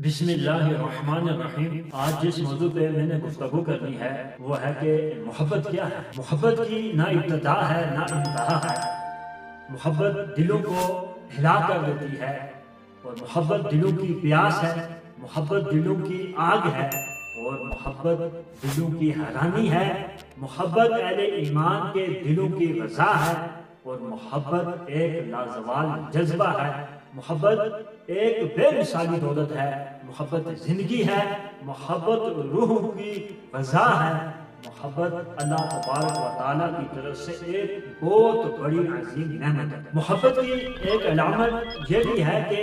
بسم اللہ الرحمن الرحیم۔ آج جس موضوع پہ میں نے گفتگو کرنی ہے وہ ہے کہ محبت کیا ہے۔ محبت کی نہ ابتدا ہے نہ انتہا ہے۔ محبت دلوں کو ہلا کر دیتی ہے اور محبت دلوں کی پیاس ہے، محبت دلوں کی آگ ہے اور محبت دلوں کی حیرانی ہے۔ محبت اہل ایمان کے دلوں کی غذا ہے اور محبت ایک لازوال جذبہ ہے۔ محبت ایک بے مثالی دولت ہے۔ محبت زندگی ہے، محبت روح کی غذا ہے۔ محبت اللہ تبارک و تعالیٰ کی طرف سے ایک بہت بڑی عظیم نعمت ہے۔ محبت کی ایک علامت یہ بھی ہے کہ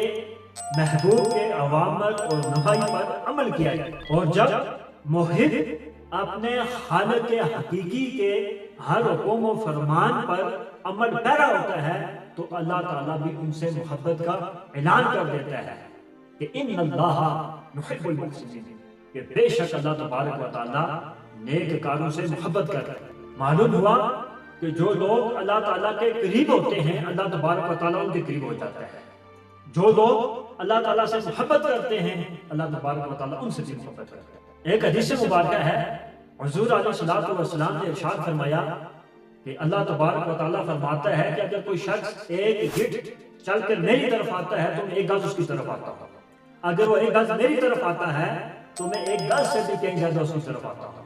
محبوب کے اوامر اور نواہی پر عمل کیا جائے، اور جب محب اپنے خالق حقیقی کے ہر حکم و فرمان پر عمل پیرا ہوتا ہے تو اللہ تعالیٰ بھی ان سے محبت کا اعلان کر دیتا ہے کہ ان اللہ یحب المحسنین، کہ بے شک اللہ تبارک و تعالیٰ نیک کاروں سے محبت کرتا ہے۔ معلوم ہوا کہ جو لوگ اللہ تعالیٰ کے قریب ہوتے ہیں اللہ تبارک و تعالیٰ ان کے قریب ہو جاتا ہے۔ جو لوگ اللہ تعالیٰ سے محبت کرتے ہیں اللہ تبارک و تعالیٰ ان سے بھی محبت کرتا ہے۔ ایک حدیث مبارکہ ہے، حضور علیہ الصلوۃ والسلام نے ارشاد فرمایا کہ اللہ تبارک و تعالیٰ فرماتا ہے کہ اگر کوئی شخص ایک گٹ چل کر میری طرف آتا ہے تو میں ایک گز اس کی طرف آتا ہوں، اگر وہ ایک گز میری طرف آتا ہے تو میں ایک گز سے بھی کہیں زیادہ اس کی طرف آتا ہوں،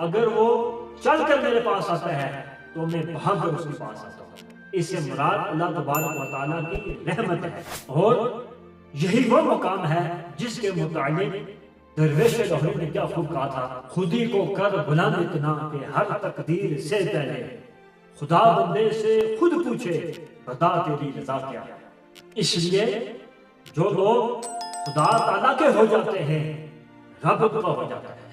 اگر وہ چل کر میرے پاس آتا ہے تو میں بھاگ کر اس کے پاس آتا ہوں۔ اس سے مراد اللہ تبارک و تعالیٰ کی رحمت ہے، اور یہی وہ مقام ہے جس کے متعلق درویش لاہوری نے کیا خوب کہا تھا، خودی کو کر بلند اتنا کہ ہر تقدیر سے پہلے خدا بندے سے خود پوچھے بتا تیری رضا کیا ہے۔ اس لیے جو لوگ خدا تعالیٰ کے ہو جاتے ہیں رب کا ہو جاتا ہے۔